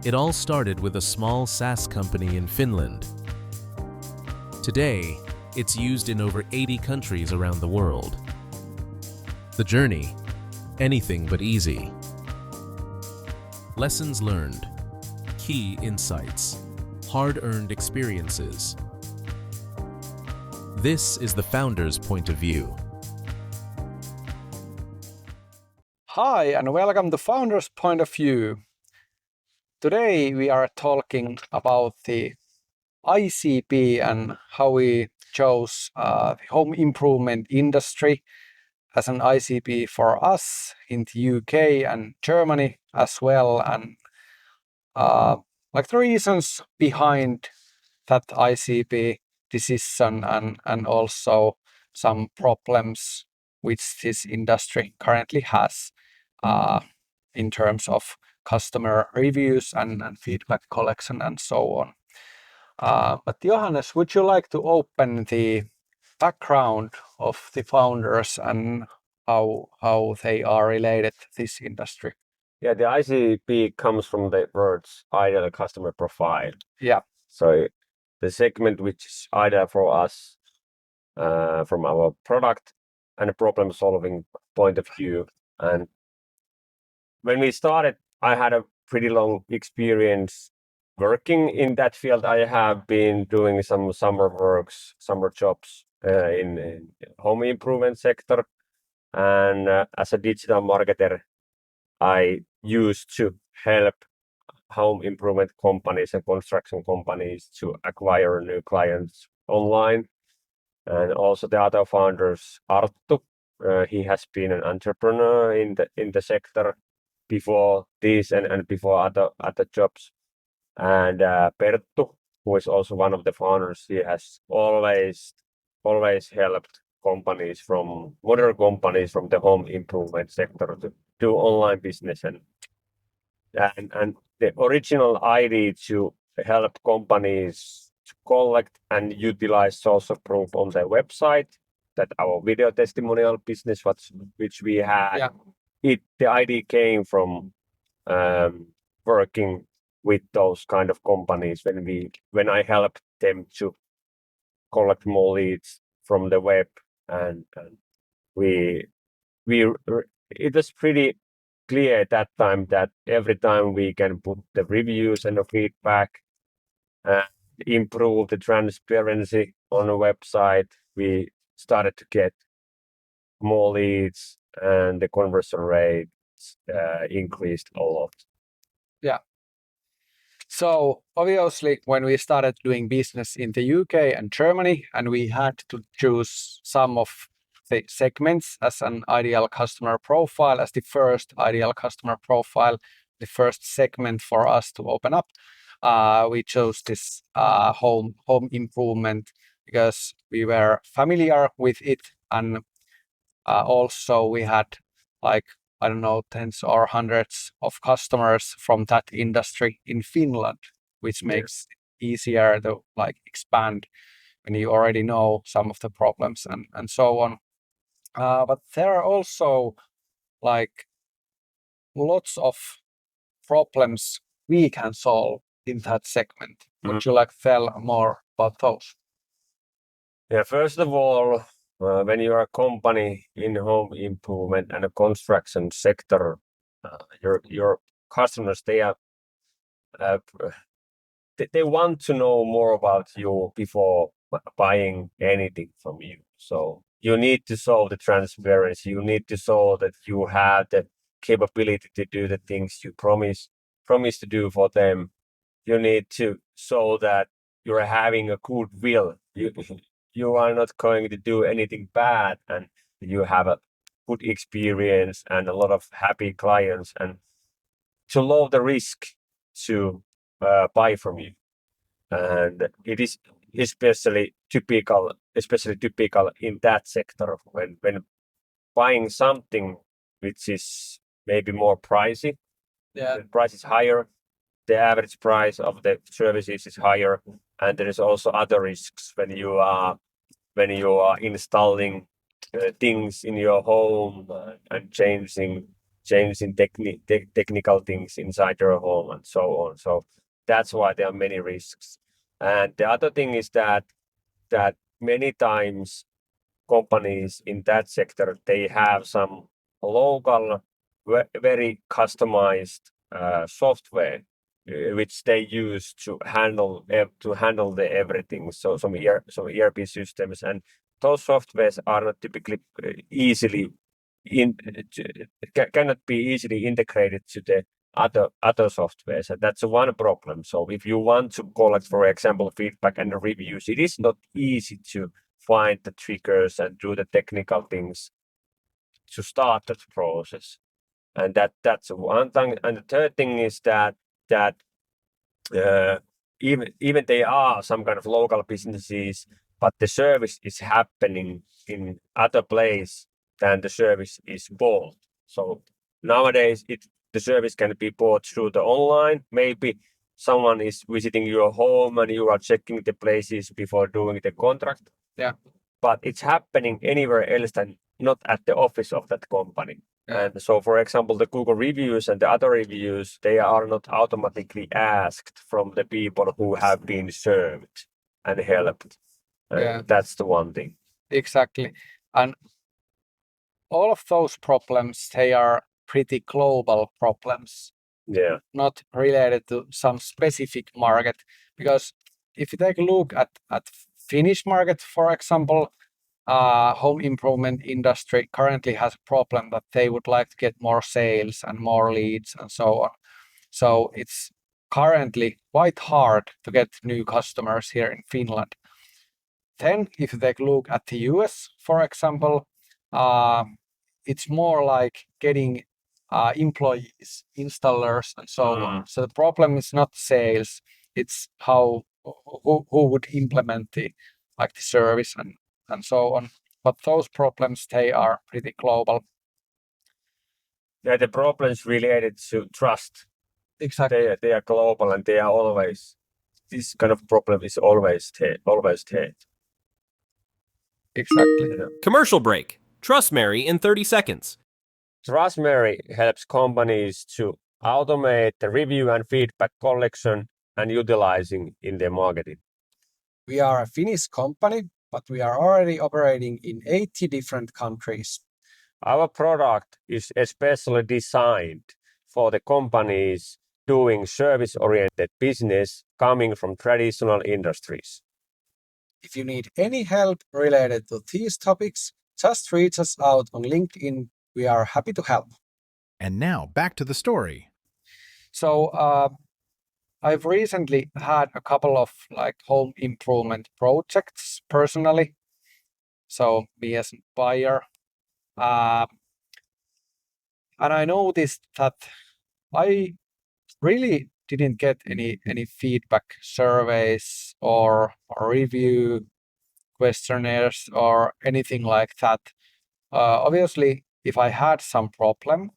It all started with a small SaaS company in Finland. Today, it's used in over 80 countries around the world. The journey, anything but easy. Lessons learned, key insights, hard-earned experiences. This is the founder's point of view. Hi, and welcome to Founder's Point of View. Today we are talking about the ICP and how we chose the home improvement industry as an ICP for us in the UK and Germany as well, and the reasons behind that ICP decision and also some problems which this industry currently has in terms of customer reviews and feedback collection and so on. But Johannes, would you like to open the background of the founders and how they are related to this industry? Yeah, the ICP comes from the words ideal customer profile. Yeah. So the segment which is ideal for us from our product and problem solving point of view. And when we started, I had a pretty long experience working in that field. I have been doing some summer jobs in home improvement sector. And as a digital marketer, I used to help home improvement companies and construction companies to acquire new clients online. And also the other founders, Arttu, he has been an entrepreneur in the sector before this and before other jobs. And Perttu, who is also one of the founders, he has always helped modern companies from the home improvement sector to do online business and the original idea to help companies to collect and utilize social proof on their website, that our video testimonial business which we had. Yeah. The idea came from working with those kind of companies when I helped them to collect more leads from the web, and it was pretty clear at that time that every time we can put the reviews and the feedback, improve the transparency on the website, we started to get more leads and the conversion rate increased a lot. Yeah. So obviously, when we started doing business in the UK and Germany, and we had to choose some of the segments as an ideal customer profile, as the first ideal customer profile, the first segment for us to open up, we chose this home improvement because we were familiar with it, and also we had tens or hundreds of customers from that industry in Finland, which makes it easier to expand when you already know some of the problems and so on. But there are also lots of problems we can solve in that segment. Mm-hmm. Would you like to tell more about those? Yeah, first of all, when you are a company in home improvement and a construction sector, your customers, they want to know more about you before buying anything from you. So you need to show the transparency. You need to show that you have the capability to do the things you promise to do for them. You need to show that you're having a good will. You are not going to do anything bad, and you have a good experience and a lot of happy clients, and to lower the risk to buy from you. And it is especially typical in that sector when buying something which is maybe more pricey. Yeah. The price is higher, the average price of the services is higher, and there is also other risks when you are installing things in your home and changing changing technical things inside your home and so on. So that's why there are many risks. And the other thing is that many times companies in that sector, they have some local, very customized software which they use to handle the everything. So some ERP systems, and those softwares are not typically cannot be easily integrated to the other softwares, and that's one problem. So if you want to collect, for example, feedback and reviews, it is not easy to find the triggers and do the technical things to start that process. And that's one thing. And the third thing is that even they are some kind of local businesses, but the service is happening in other place than the service is bought. So nowadays the service can be bought through the online. Maybe someone is visiting your home and you are checking the places before doing the contract. Yeah. But it's happening anywhere else than not at the office of that company. Yeah. And so, for example, the Google reviews and the other reviews, they are not automatically asked from the people who have been served and helped. Yeah. That's the one thing. Exactly. And all of those problems, they are pretty global problems. Yeah. Not related to some specific market. Because if you take a look at Finnish market, for example, home improvement industry currently has a problem that they would like to get more sales and more leads and so on. So it's currently quite hard to get new customers here in Finland. Then, if you take a look at the US, for example, it's more like getting employees, installers, and so on. So the problem is not sales; it's who would implement the service and so on. But those problems, they are pretty global. Yeah, the problems related to trust. Exactly. They are global, and they are always, this kind of problem is always there. Exactly. Yeah. Commercial break. Trustmary in 30 seconds. Trustmary helps companies to automate the review and feedback collection and utilizing in their marketing. We are a Finnish company, but we are already operating in 80 different countries. Our product is especially designed for the companies doing service-oriented business coming from traditional industries. If you need any help related to these topics, just reach us out on LinkedIn. We are happy to help. And now back to the story. So I've recently had a couple of home improvement projects personally. So me as a buyer. And I noticed that I really didn't get any feedback surveys or review questionnaires or anything like that. Obviously, if I had some problem,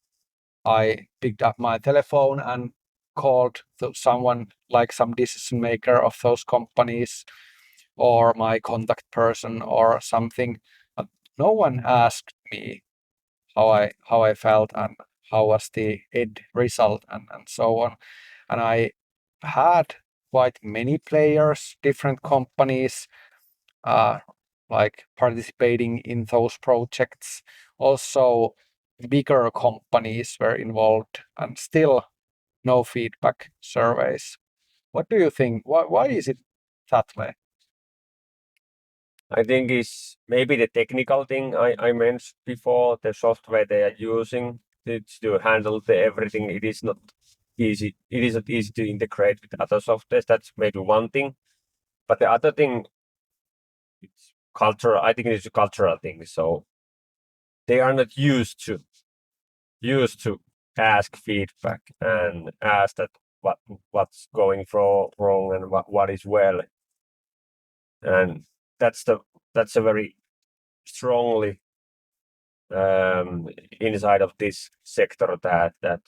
I picked up my telephone and called someone like some decision maker of those companies or my contact person or something. But no one asked me how I felt and how was the end result and so on. And I had quite many players, different companies, participating in those projects. Also, bigger companies were involved, and still no feedback surveys. What do you think? Why is it that way? I think it's maybe the technical thing I mentioned before, the software they are using to handle everything. It is not easy. It is not easy to integrate with other softwares. That's maybe one thing. But the other thing, it's cultural. I think it's a cultural thing. So they are not used to ask feedback and ask that what's going wrong and what is well. And that's a very strongly inside of this sector that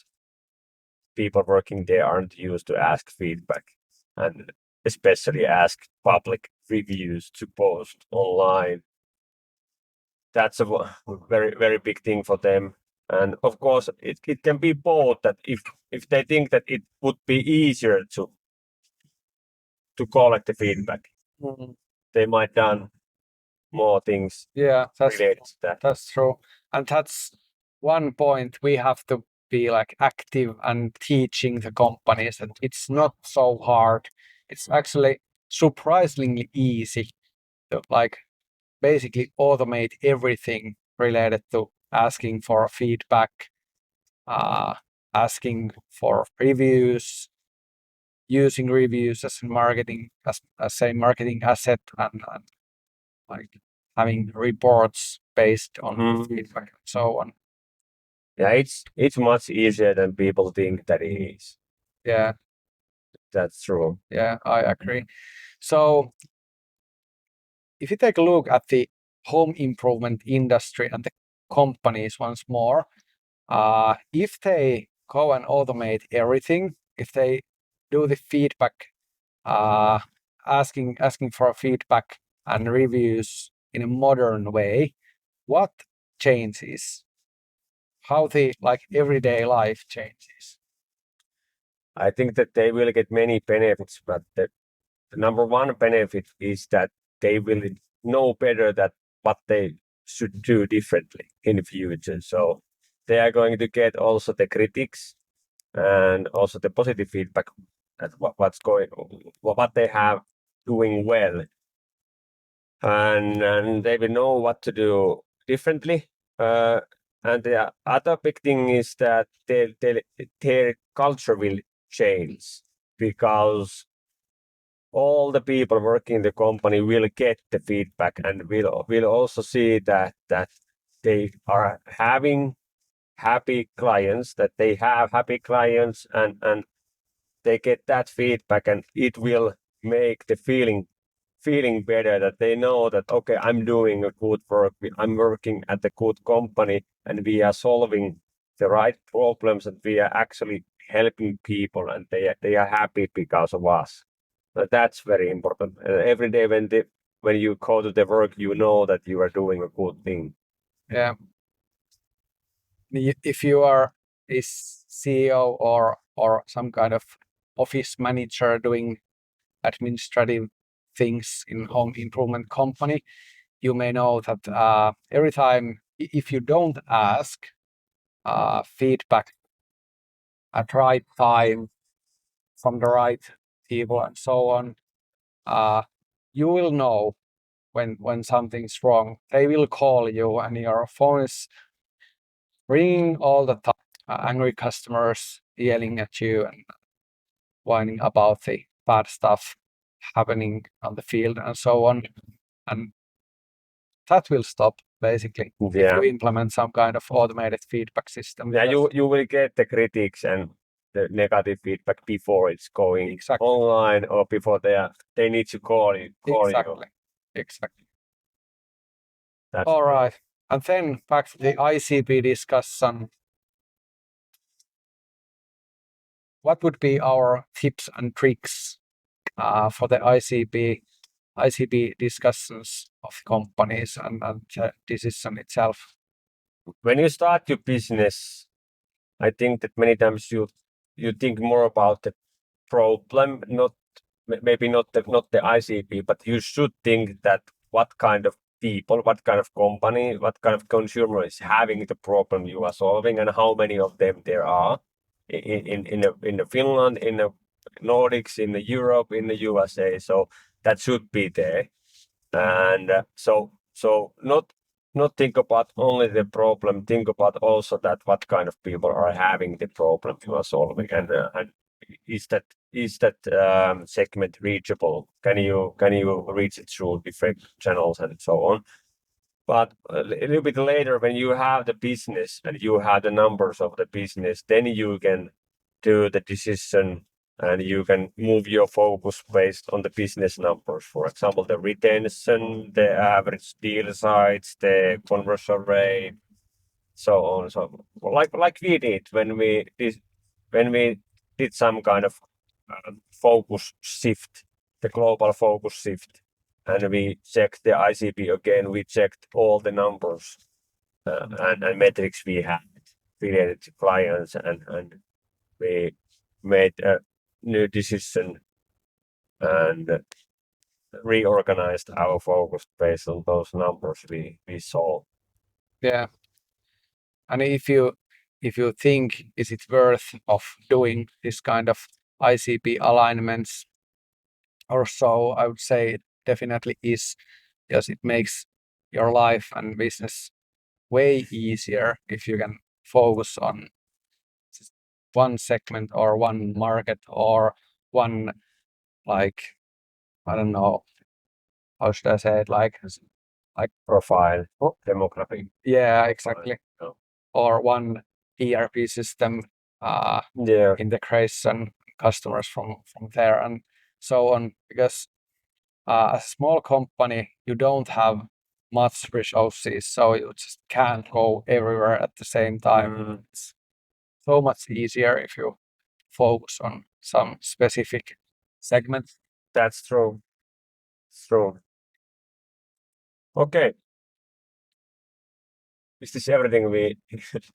people working there aren't used to ask feedback and especially ask public reviews to post online. That's a very, very big thing for them. And of course, it can be both, that if they think that it would be easier to collect the feedback, they might done more things related to that. That's true. And that's one point we have to be like active and teaching the companies that it's not so hard. It's actually surprisingly easy to like basically automate everything related to asking for feedback, asking for reviews, using reviews as marketing as a marketing asset, and like having reports based on feedback and so on. Yeah, it's much easier than people think that it is. Yeah, that's true. Yeah, I agree. So if you take a look at the home improvement industry and the companies once more, if they go and automate everything, if they do the feedback, asking for feedback and reviews in a modern way, what changes? How the like everyday life changes? I think that they will get many benefits, but the number one benefit is that they will know better that what they should do differently in the future. So they are going to get also the critics and also the positive feedback at what's going, what they have doing well, and they will know what to do differently. And the other big thing is that their culture will change, because all the people working in the company will get the feedback and will also see that they are having happy clients, that they have happy clients, and they get that feedback, and it will make the feeling better, that they know that, okay, I'm doing a good work, I'm working at a good company, and we are solving the right problems, and we are actually helping people, and they are happy because of us. But that's very important. Every day when you go to the work, you know that you are doing a good thing. Yeah. If you are a CEO or some kind of office manager doing administrative things in home improvement company, you may know that every time if you don't ask feedback at right time from the right people and so on, you will know when something's wrong. They will call you and your phone is ringing all the time. Angry customers yelling at you and whining about the bad stuff happening on the field and so on. And that will stop basically if you implement some kind of automated feedback system. Yeah, you will get the critics and the negative feedback before it's going online, or before they need to call you. Exactly. That's all right. And then back to the ICP discussion. What would be our tips and tricks for the ICP discussions of companies and the decision itself? When you start your business, I think that many times you think more about the problem, maybe not the ICP, but you should think that what kind of people, what kind of company, what kind of consumer is having the problem you are solving, and how many of them there are in Finland, in the Nordics, in the Europe, in the USA. So that should be there, and so not think about only the problem, think about also that what kind of people are having the problem you are solving, and is that segment reachable? Can you reach it through different channels and so on? But a little bit later, when you have the business and you have the numbers of the business, then you can do the decision and you can move your focus based on the business numbers. For example, the retention, the average deal size, the conversion rate, so on. So like we did when we did some kind of focus shift, the global focus shift, and we checked the ICP again. We checked all the numbers and metrics we had. affiliated to clients, and we made a new decision and reorganized our focus based on those numbers we saw. Yeah. And if you think is it worth of doing this kind of ICP alignments or so, I would say it definitely is, because it makes your life and business way easier if you can focus on just one segment or one market or one, like, I don't know, how should I say it, like Profile, demographic. yeah, exactly, Oh. or one ERP system Yeah, integration, customers from there and so on, because a small company, you don't have much resources, so you just can't go everywhere at the same time. It's so much easier if you focus on some specific segments. that's true. It's true. Okay. Is this everything we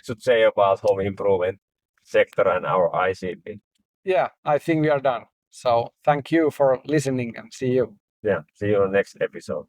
should say about home improvement sector and our ICP? Yeah, I think we are done. So thank you for listening and see you. Yeah, see you on the next episode.